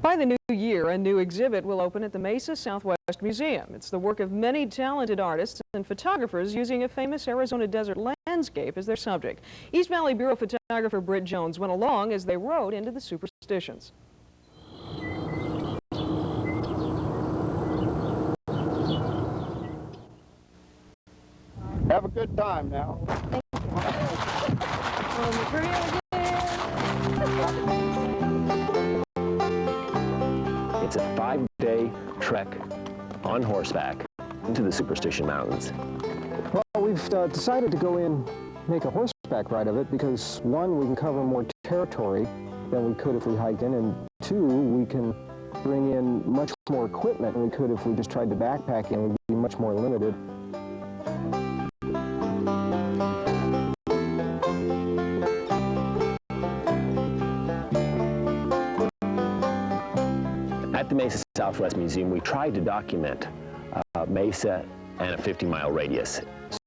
By the new year, a new exhibit will open at the Mesa Southwest Museum. It's the work of many talented artists and photographers using a famous Arizona desert landscape as their subject. East Valley Bureau photographer Britt Jones went along as they rode into the Superstitions. Have a good time now. It's a 5-day trek on horseback into the Superstition Mountains. Well, we've decided to go in, make a horseback ride of it because, one, we can cover more territory than we could if we hiked in, and two, we can bring in much more equipment than we could if we just tried to backpack in. We'd be much more limited. At the Mesa Southwest Museum, we tried to document Mesa and a 50-mile radius.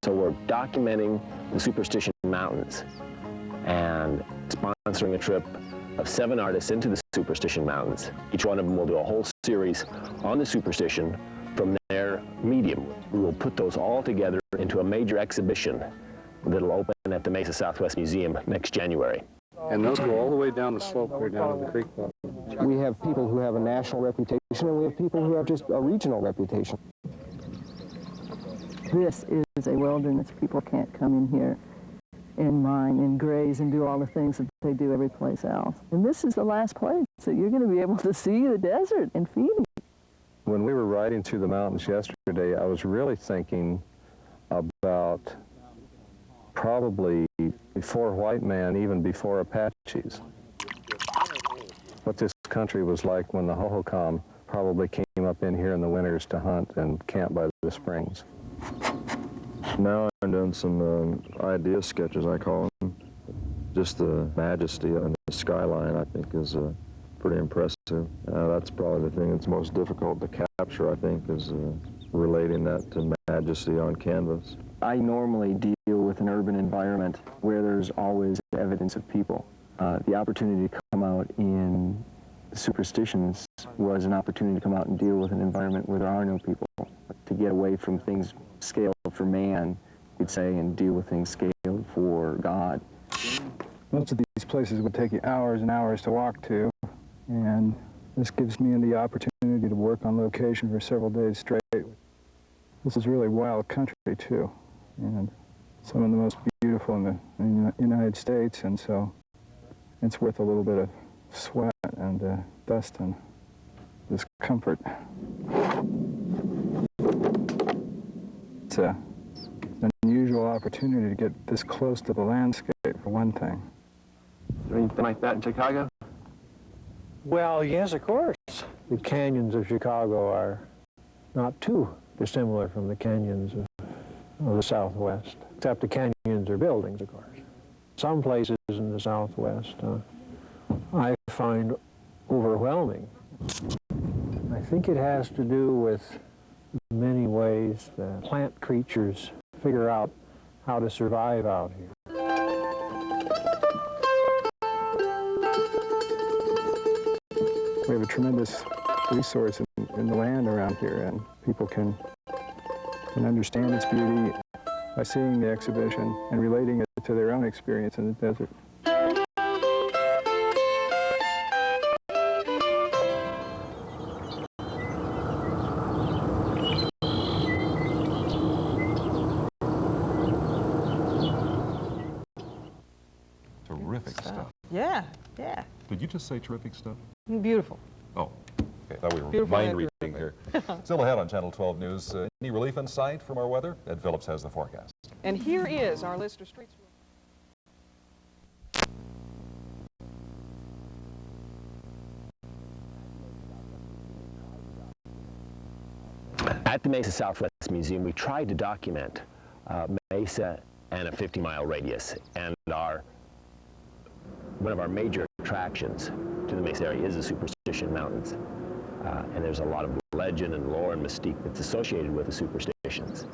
So we're documenting the Superstition Mountains and sponsoring a trip of 7 artists into the Superstition Mountains. Each one of them will do a whole series on the Superstition from their medium. We will put those all together into a major exhibition that'll open at the Mesa Southwest Museum next January. And those go all the way down the slope here, down to the creek bottom. We have people who have a national reputation, and we have people who have just a regional reputation. This is a wilderness. People can't come in here and mine and graze and do all the things that they do every place else. And this is the last place that you're going to be able to see the desert and feed it. When we were riding through the mountains yesterday, I was really thinking about probably before white man, even before Apaches. What this country was like when the Hohokam probably came up in here in the winters to hunt and camp by the springs. Now I'm doing some idea sketches, I call them. Just the majesty and the skyline, I think, is pretty impressive. That's probably the thing that's most difficult to capture, I think, is relating that to majesty on canvas. I normally deal with an urban environment where there's always evidence of people. The opportunity to come out in the Superstitions was an opportunity to come out and deal with an environment where there are no people, to get away from things scaled for man, you'd say, and deal with things scaled for God. Most of these places would take you hours and hours to walk to, and this gives me the opportunity to work on location for several days straight. This is really wild country, too, and some of the most beautiful in the United States, and so it's worth a little bit of sweat and dust and discomfort. It's an unusual opportunity to get this close to the landscape, for one thing. Anything like that in Chicago? Well, yes, of course. The canyons of Chicago are not too dissimilar from the canyons of the Southwest, except the canyons are buildings, of course. Some places in the Southwest I find overwhelming. I think it has to do with many ways that plant creatures figure out how to survive out here. We have a tremendous resource in the land around here, and people can understand its beauty by seeing the exhibition and relating it to their own experience in the desert. Terrific stuff. Yeah, yeah. Did you just say terrific stuff? Beautiful. Oh, okay. Thought we were Beautiful mind reading here. Still ahead on Channel 12 News. Any relief in sight from our weather? Ed Phillips has the forecast. And here is our list of streets. At the Mesa Southwest Museum, we tried to document Mesa and a 50-mile radius, and one of our major attractions to the Mesa area is the Superstition Mountains. And there's a lot of legend and lore and mystique that's associated with the Superstitions.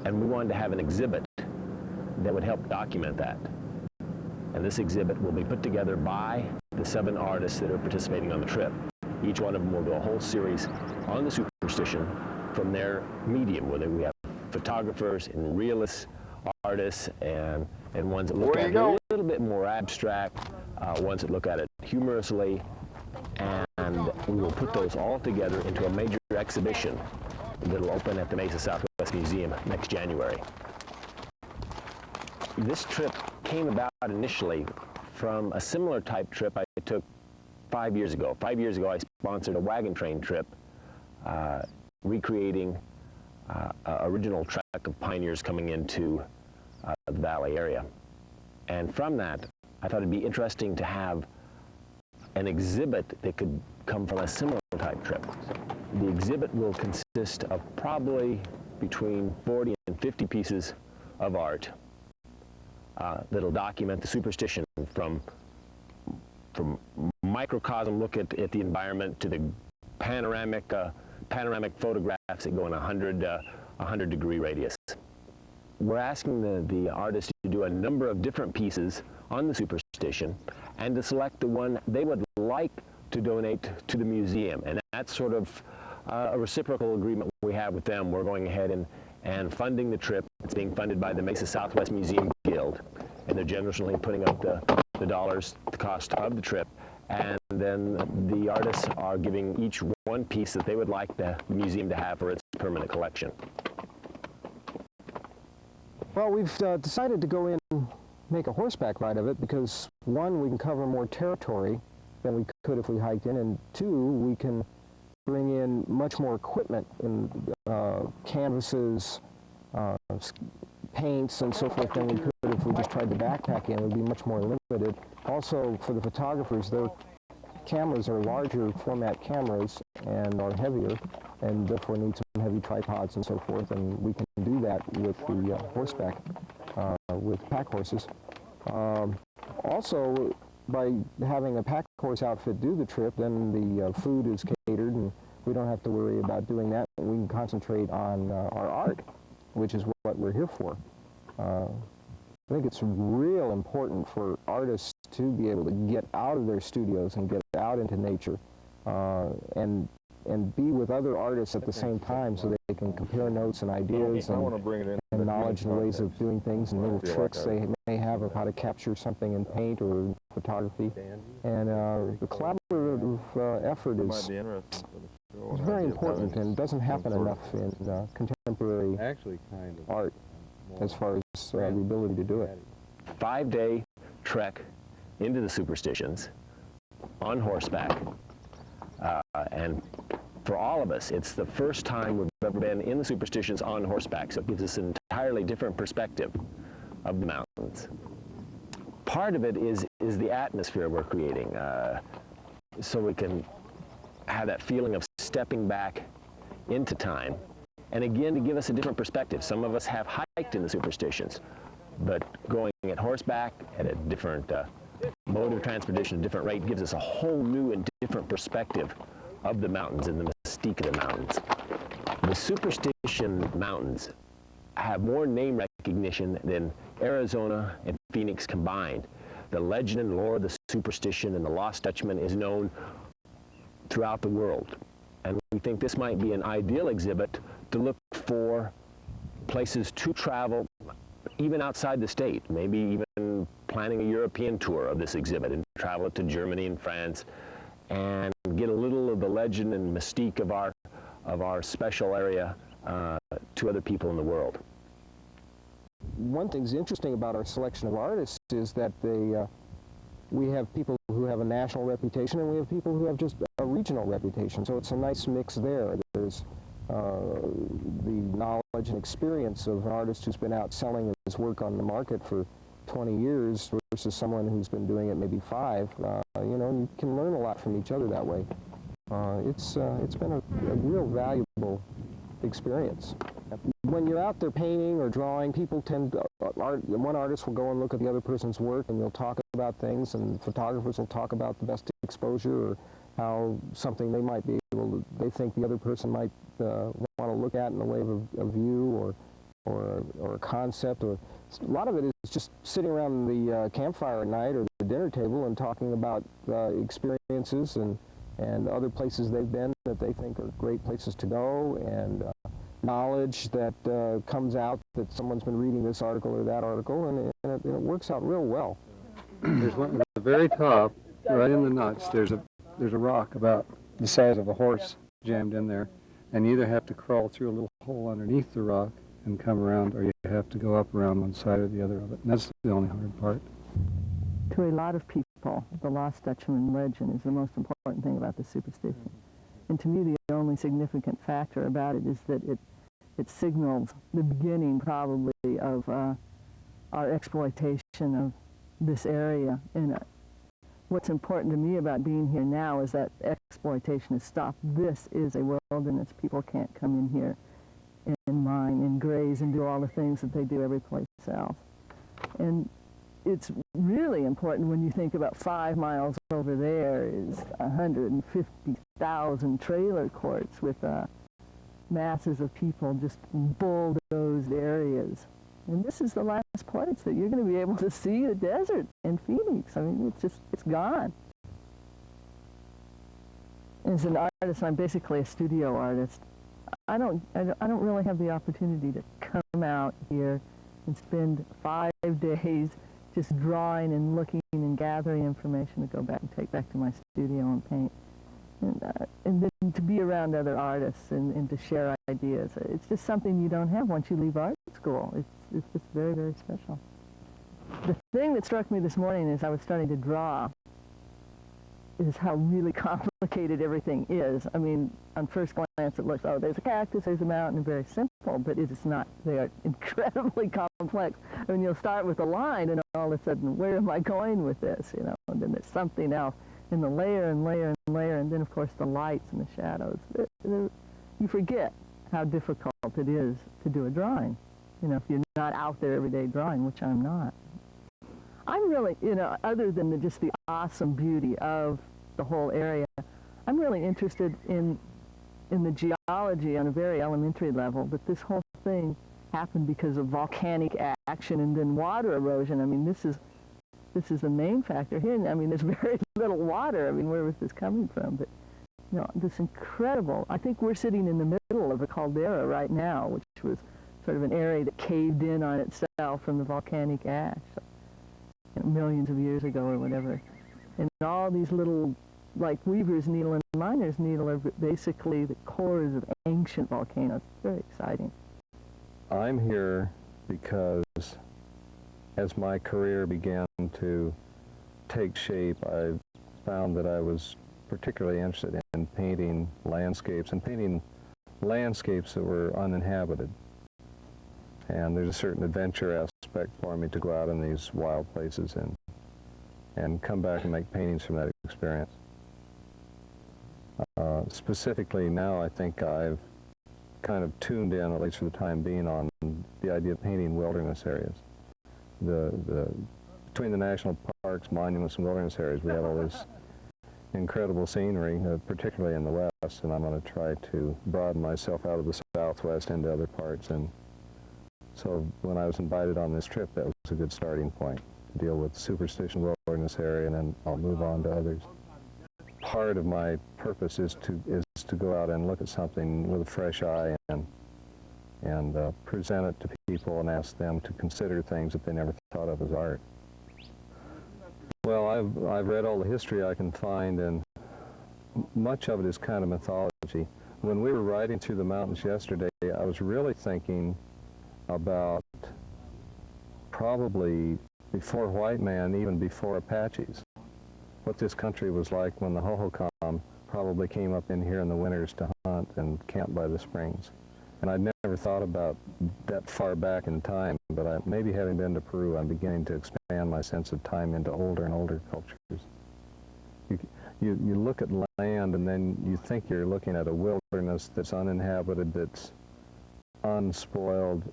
And we wanted to have an exhibit that would help document that. And this exhibit will be put together by the 7 artists that are participating on the trip. Each one of them will do a whole series on the superstition from their medium, whether we have photographers and realist artists and ones that look at it a little bit more abstract, ones that look at it humorously, and we will put those all together into a major exhibition that will open at the Mesa Southwest Museum next January. This trip came about initially from a similar type trip I took 5 years ago. 5 years ago I sponsored a wagon train trip recreating original track of pioneers coming into the valley area. And from that, I thought it'd be interesting to have an exhibit that could come from a similar type trip. The exhibit will consist of probably between 40 and 50 pieces of art that'll document the superstition from microcosm look at the environment to the panoramic photographs that go in a 100-degree radius. We're asking the artists to do a number of different pieces on the superstition and to select the one they would like to donate to the museum. And that's sort of a reciprocal agreement we have with them. We're going ahead and funding the trip. It's being funded by the Mesa Southwest Museum Guild, and they're generously putting up the dollars, the cost of the trip. And then the artists are giving each one piece that they would like the museum to have for its permanent collection. Well, we've decided to go in and make a horseback ride of it because, one, we can cover more territory than we could if we hiked in, and two, we can bring in much more equipment in canvases, paints, and so forth than we could if we just tried to backpack in. It would be much more limited. Also, for the photographers, their cameras are larger format cameras and are heavier, and therefore need some heavy tripods and so forth, and we can do that with the horseback, with pack horses. Also, by having a pack horse outfit do the trip, then the food is catered, and we don't have to worry about doing that. We can concentrate on our art, which is what we're here for. I think it's real important for artists to be able to get out of their studios and get out into nature and be with other artists at the same time so they can compare notes and ideas and knowledge and ways of doing things and little tricks they may have of how to capture something in paint or photography. And the collaborative effort is very important and doesn't happen enough in contemporary art as far as the ability to do it. 5-day trek into the superstitions on horseback, and for all of us, it's the first time we've ever been in the superstitions on horseback, so it gives us an entirely different perspective of the mountains. Part of it is the atmosphere we're creating, so we can have that feeling of stepping back into time, and again to give us a different perspective. Some of us have hiked in the superstitions, but going at horseback at a different mode of transportation, a different rate, gives us a whole new and different perspective of the mountains and the mystique of the mountains. The Superstition Mountains have more name recognition than Arizona and Phoenix combined. The legend and lore of the superstition and the Lost Dutchman is known throughout the world. And we think this might be an ideal exhibit to look for places to travel even outside the state, maybe even planning a European tour of this exhibit and travel it to Germany and France and get a little of the legend and mystique of our special area to other people in the world. One thing's interesting about our selection of artists is that we have people who have a national reputation and we have people who have just a regional reputation, so it's a nice mix there. There's the knowledge and experience of an artist who's been out selling his work on the market for 20 years versus someone who's been doing it maybe 5. You know, and you can learn a lot from each other that way. It's been a real valuable experience. When you're out there painting or drawing, people tend to, one artist will go and look at the other person's work and you'll talk about things, and photographers will talk about the best exposure or how something they might be able to, they think the other person might want to look at in the way of a view or a concept. Or a lot of it is just sitting around the campfire at night or the dinner table and talking about experiences and and other places they've been that they think are great places to go, and knowledge that comes out that someone's been reading this article or that article, and it works out real well. There's one at the very top, right in the nuts, there's a rock about the size of a horse jammed in there, and you either have to crawl through a little hole underneath the rock and come around, or you have to go up around one side or the other of it, and that's the only hard part. To a lot of people, the Lost Dutchman legend is the most important thing about the superstition. And to me, the only significant factor about it is that it signals the beginning, probably, of our exploitation of this area. And what's important to me about being here now is that exploitation has stopped. This is a wilderness. People can't come in here and mine and graze and do all the things that they do every place else. And it's really important when you think about 5 miles over there is 150,000 trailer courts with masses of people just bulldozed areas. And this is the last place that you're going to be able to see the desert in Phoenix. I mean, it's gone. As an artist, I'm basically a studio artist. I don't really have the opportunity to come out here and spend 5 days just drawing and looking and gathering information to go back and take back to my studio and paint. And then to be around other artists and to share ideas. It's just something you don't have once you leave art school. It's just very, very special. The thing that struck me this morning as I was starting to draw is how really complicated everything is. I mean, on first glance it looks, oh, there's a cactus, there's a mountain, very simple, but it is not. They are incredibly complex. I mean, you'll start with a line and all of a sudden, where am I going with this, you know? And then there's something else in the layer and layer and layer, and then of course the lights and the shadows. You forget how difficult it is to do a drawing, you know, if you're not out there every day drawing, which I'm not. I'm really, you know, other than just the awesome beauty of the whole area, I'm really interested in the geology on a very elementary level, that this whole thing happened because of volcanic action and then water erosion. I mean, this is the main factor here. I mean, there's very little water. I mean, where was this coming from? But, you know, this incredible, I think we're sitting in the middle of a caldera right now, which was sort of an area that caved in on itself from the volcanic ash. Millions of years ago or whatever. And all these little, like Weaver's Needle and Miner's Needle, are basically the cores of ancient volcanoes. It's very exciting. I'm here because as my career began to take shape, I found that I was particularly interested in painting landscapes, and painting landscapes that were uninhabited. And there's a certain adventure aspect for me to go out in these wild places and come back and make paintings from that experience. Specifically now, I think I've kind of tuned in, at least for the time being, on the idea of painting wilderness areas. Between the national parks, monuments, and wilderness areas, we have all this incredible scenery, particularly in the West, and I'm going to try to broaden myself out of the Southwest into other parts. And so when I was invited on this trip, that was a good starting point to deal with the Superstition Wilderness area, and then I'll move on to others. Part of my purpose is to go out and look at something with a fresh eye and present it to people and ask them to consider things that they never thought of as art. Well, I've read all the history I can find, and much of it is kind of mythology. When we were riding through the mountains yesterday, I was really thinking about probably before white man, even before Apaches, what this country was like when the Hohokam probably came up in here in the winters to hunt and camp by the springs. And I'd never thought about that far back in time, but maybe having been to Peru, I'm beginning to expand my sense of time into older and older cultures. You look at land and then you think you're looking at a wilderness that's uninhabited, that's unspoiled,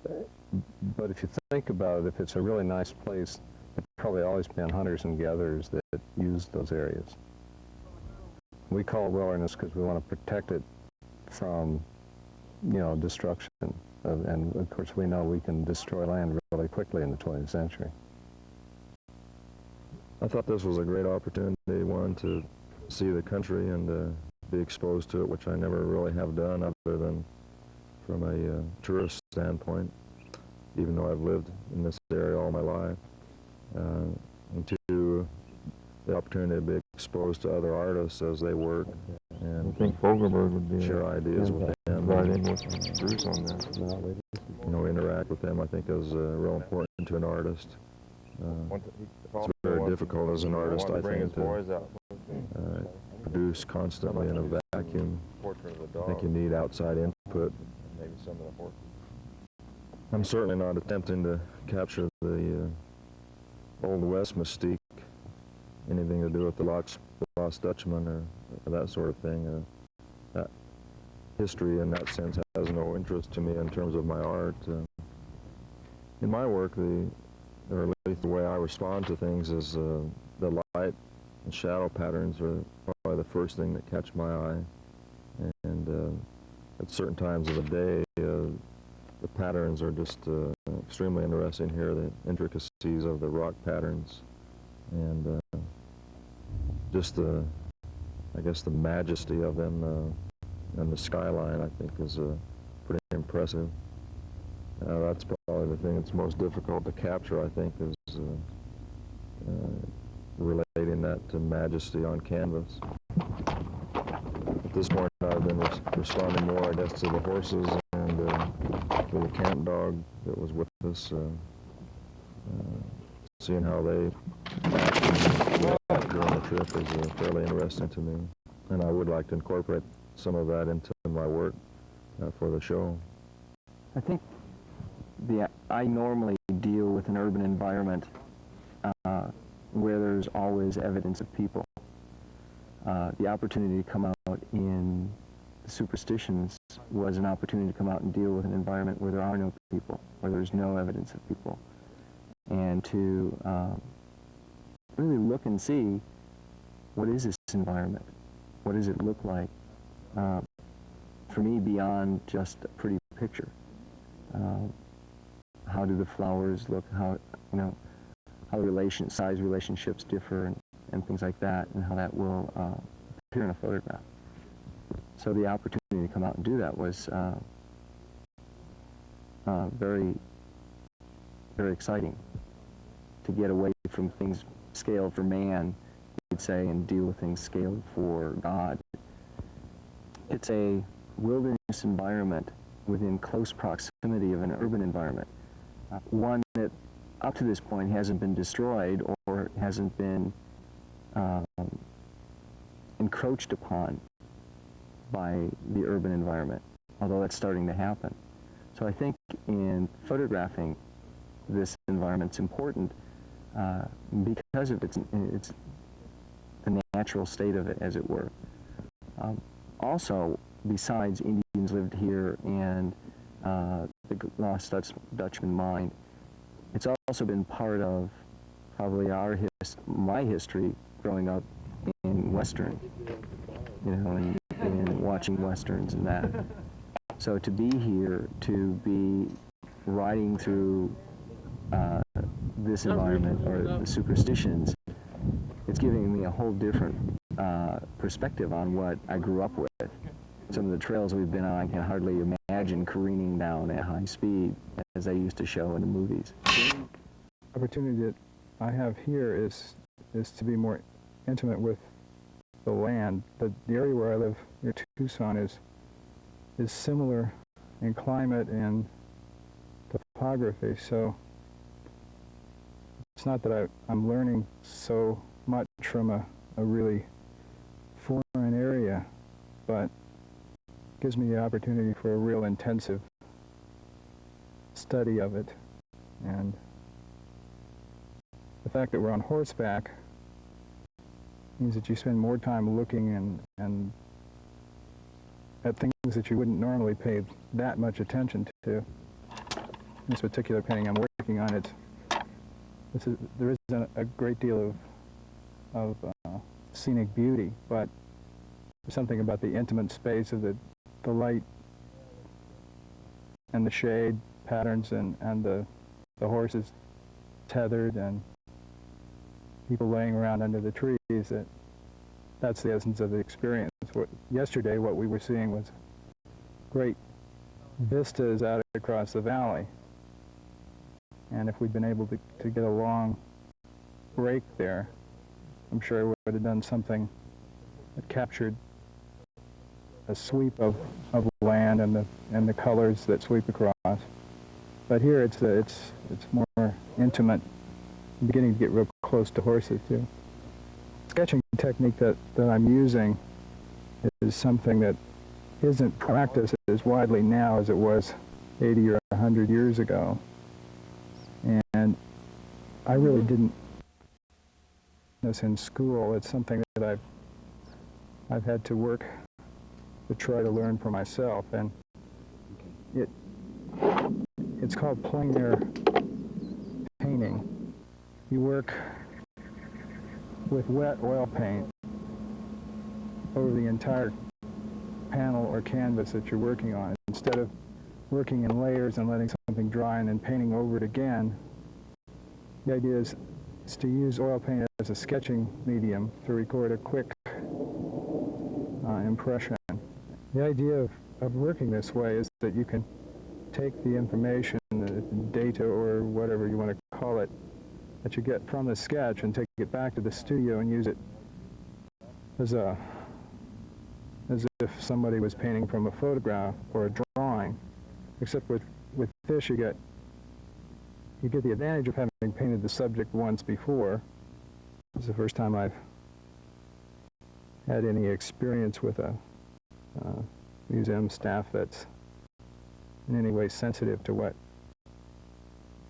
but if you think about it, if it's a really nice place, there's probably always been hunters and gatherers that used those areas. We call it wilderness because we want to protect it from, you know, destruction. And of course we know we can destroy land really quickly in the 20th century. I thought this was a great opportunity, one, to see the country and be exposed to it, which I never really have done other than from a tourist standpoint, even though I've lived in this area all my life. And two, the opportunity to be exposed to other artists as they work, and I think Fogelberg would be share ideas with them. right in with Bruce on that. You know, interact with them, I think, is real important to an artist. It's very difficult as an artist, I think, to produce constantly in a vacuum. I think you need outside input. I'm certainly not attempting to capture the Old West mystique, anything to do with the Lost Dutchman or that sort of thing. That history in that sense has no interest to me in terms of my art. In my work, or at least the way I respond to things is the light and shadow patterns are probably the first thing that catch my eye. And at certain times of the day, the patterns are just extremely interesting here, the intricacies of the rock patterns, and just I guess the majesty of them and the skyline, I think, is pretty impressive. That's probably the thing that's most difficult to capture, I think, is relating that to majesty on canvas. At this point, I've been responding more, I guess, to the horses and to the camp dog that was with us, seeing how they act during the trip is fairly interesting to me. And I would like to incorporate some of that into my work for the show. I think I normally deal with an urban environment where there's always evidence of people. The opportunity to come out in Superstitions was an opportunity to come out and deal with an environment where there are no people, where there's no evidence of people, and to really look and see, what is this environment? What does it look like? For me, beyond just a pretty picture. How do the flowers look? How the size relationships differ, and things like that, and how that will appear in a photograph. So the opportunity to come out and do that was very, very exciting. To get away from things scaled for man, you'd say, and deal with things scaled for God. It's a wilderness environment within close proximity of an urban environment. One that up to this point hasn't been destroyed or hasn't been encroached upon by the urban environment, although that's starting to happen. So I think in photographing this environment, it's important because of its the natural state of it, as it were. Also, besides Indians lived here and the Lost Dutchman mine, it's also been part of probably my history growing up in Western, and watching Westerns and that. So to be here, to be riding through this environment, or the Superstitions, it's giving me a whole different perspective on what I grew up with. Some of the trails we've been on, I can hardly imagine careening down at high speed as they used to show in the movies. The opportunity that I have here is to be more intimate with the land. The area where I live near Tucson is similar in climate and topography, so it's not that I'm learning so much from a really foreign area, but it gives me the opportunity for a real intensive study of it. And the fact that we're on horseback means that you spend more time looking and at things that you wouldn't normally pay that much attention to. This particular painting I'm working on, there isn't a great deal of scenic beauty, but there's something about the intimate space of the light and the shade patterns and the horses tethered and people laying around under the trees that that's the essence of the experience. Yesterday, what we were seeing was great vistas out across the valley. And if we'd been able to get a long break there, I'm sure I would have done something that captured a sweep of land and the colors that sweep across. But here it's more intimate. I'm beginning to get real close to horses too. Sketching technique that I'm using is something that isn't practiced as widely now as it was 80 or 100 years ago. And I really didn't this in school. It's something that I've had to work to try to learn for myself, and it's called plein air painting. You work with wet oil paint over the entire panel or canvas that you're working on. Instead of working in layers and letting something dry and then painting over it again, the idea is to use oil paint as a sketching medium to record a quick impression. The idea of working this way is that you can take the information, the data or whatever you want to call it, that you get from the sketch and take it back to the studio and use it as if somebody was painting from a photograph or a drawing. Except with this you get the advantage of having painted the subject once before. It's the first time I've had any experience with a museum staff that's in any way sensitive to what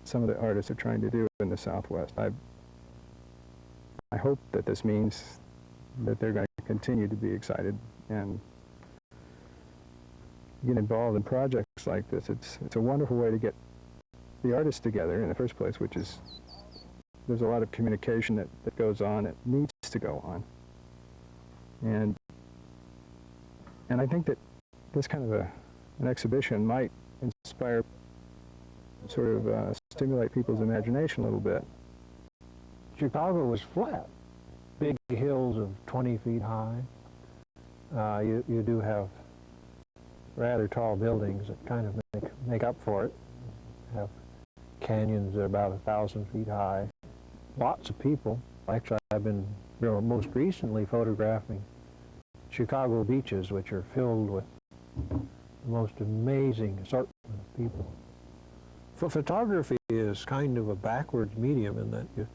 some of the artists are trying to do in the Southwest. I hope that this means that they're going to continue to be excited and get involved in projects like this. It's a wonderful way to get the artists together in the first place, which is, there's a lot of communication that goes on, that needs to go on. And I think that this kind of an exhibition might inspire, sort of stimulate people's imagination a little bit. Chicago was flat, big hills of 20 feet high. You do have rather tall buildings that kind of make up for it. Have canyons that are about 1,000 feet high. Lots of people. Actually, I've been most recently photographing Chicago beaches, which are filled with the most amazing assortment of people. Photography is kind of a backwards medium in that you,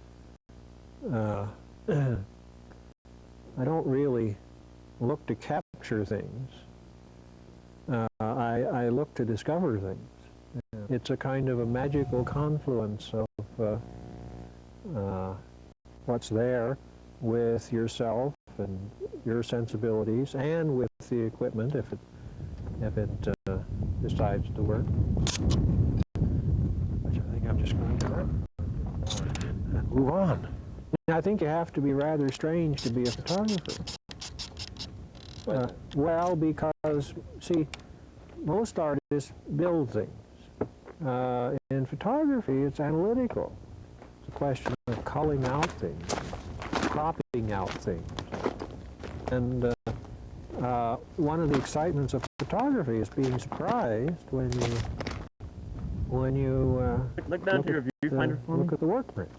I don't really look to capture things. I look to discover things. It's a kind of a magical confluence of what's there with yourself and your sensibilities, and with the equipment if it decides to work. Which I think I'm just going to move on. I think you have to be rather strange to be a photographer. Well, because, see, most artists build things. In photography, it's analytical. It's a question of culling out things, cropping out things. And one of the excitements of photography is being surprised when you look down to your viewfinder for me. Look at the work print.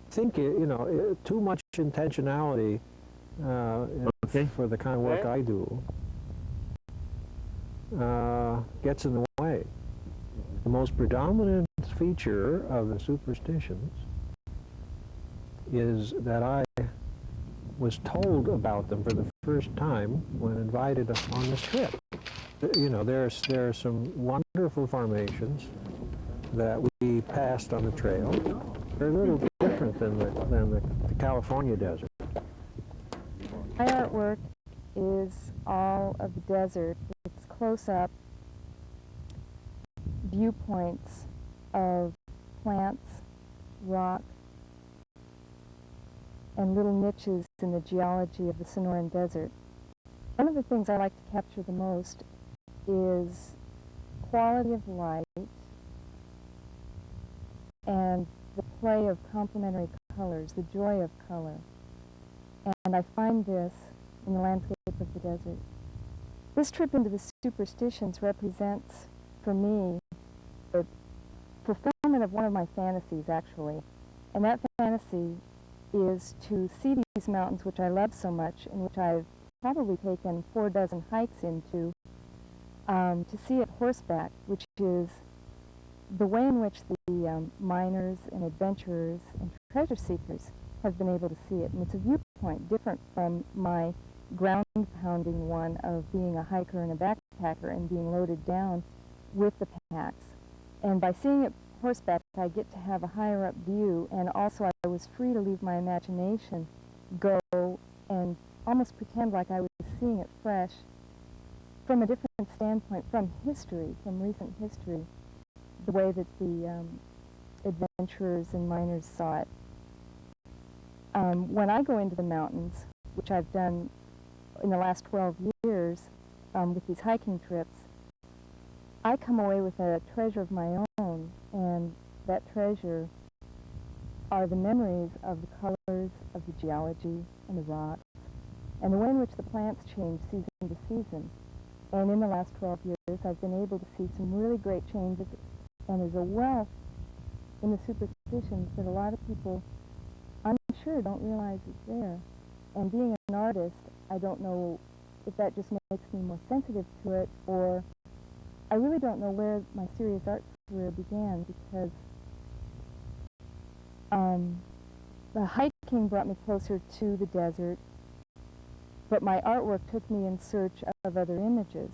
Think too much intentionality for the kind of work I do gets in the way. The most predominant feature of the superstitions is that I was told about them for the first time when invited on this trip. There are some wonderful formations that we passed on the trail. They're a little different than the California desert. My artwork is all of the desert. It's close-up viewpoints of plants, rock, and little niches in the geology of the Sonoran Desert. One of the things I like to capture the most is quality of light and the play of complementary colors, the joy of color. and I find this in the landscape of the desert. This trip into the Superstitions represents, for me, the fulfillment of one of my fantasies, actually. And that fantasy is to see these mountains, which I love so much, and which I've probably taken 4 dozen hikes into, to see it horseback, which is the way in which the miners and adventurers and treasure seekers have been able to see it. And it's a viewpoint different from my ground-pounding one of being a hiker and a backpacker and being loaded down with the packs. And by seeing it horseback, I get to have a higher-up view, and also I was free to leave my imagination go and almost pretend like I was seeing it fresh from a different standpoint, from history, from recent history, the way that the adventurers and miners saw it. When I go into the mountains, which I've done in the last 12 years with these hiking trips, I come away with a treasure of my own, and that treasure are the memories of the colors of the geology and the rocks, and the way in which the plants change season to season. And in the last 12 years, I've been able to see some really great changes, and there's a wealth in the superstitions that a lot of people, I'm sure, don't realize is there. And being an artist, I don't know if that just makes me more sensitive to it, or I really don't know where my serious art career began, because the hiking brought me closer to the desert, but my artwork took me in search of other images.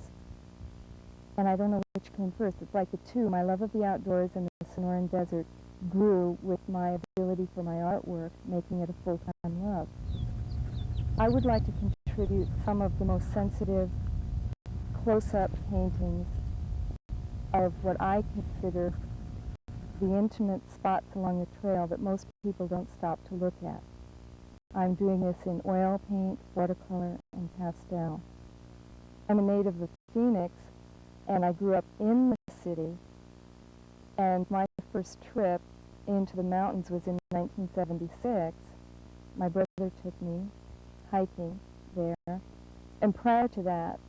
And I don't know which came first. It's like the two. My love of the outdoors and the Sonoran Desert grew with my ability for my artwork, making it a full-time love. I would like to contribute some of the most sensitive close-up paintings of what I consider the intimate spots along the trail that most people don't stop to look at. I'm doing this in oil paint, watercolor, and pastel. I'm a native of Phoenix, and I grew up in the city, and my first trip into the mountains was in 1976. My brother took me hiking there, and prior to that,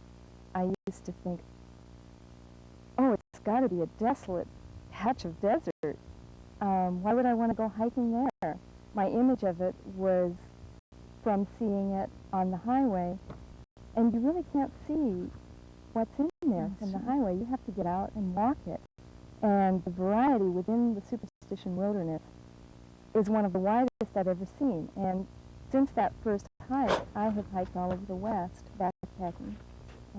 I used to think, oh, it's got to be a desolate patch of desert. Why would I want to go hiking there? My image of it was from seeing it on the highway, and you really can't see what's in there from the highway. You have to get out and walk it. And the variety within the Superstition Wilderness is one of the widest I've ever seen. And since that first hike, I have hiked all over the West, backpacking,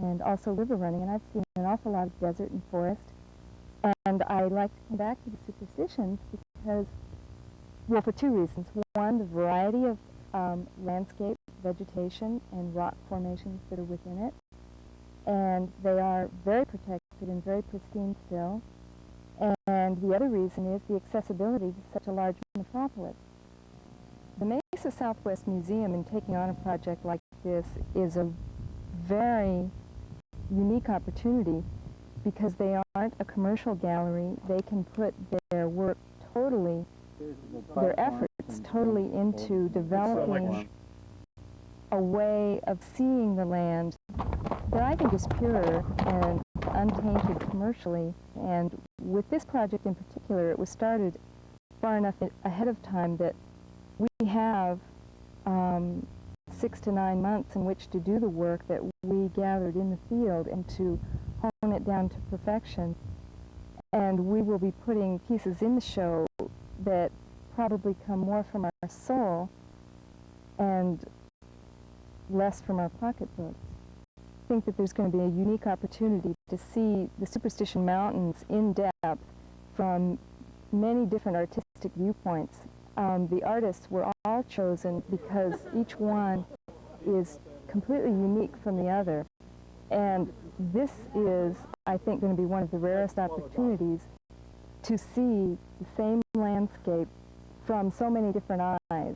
and also river running, and I've seen an awful lot of desert and forest. And I like to come back to the Superstitions because, well, for 2 reasons. One, the variety of landscape, vegetation, and rock formations that are within it. And they are very protected and very pristine still. And the other reason is the accessibility to such a large metropolis. The Mesa Southwest Museum, in taking on a project like this, is a very unique opportunity because they aren't a commercial gallery. They can put their work totally, their efforts totally into developing a way of seeing the land that I think is pure and untainted commercially. And with this project in particular, it was started far enough ahead of time that we have 6 to 9 months in which to do the work that we gathered in the field and to hone it down to perfection. And we will be putting pieces in the show that probably come more from our soul and less from our pocketbooks. I think that there's going to be a unique opportunity to see the Superstition Mountains in depth from many different artistic viewpoints. The artists were all chosen because each one is completely unique from the other. And this is, I think, going to be one of the rarest opportunities to see the same landscape from so many different eyes.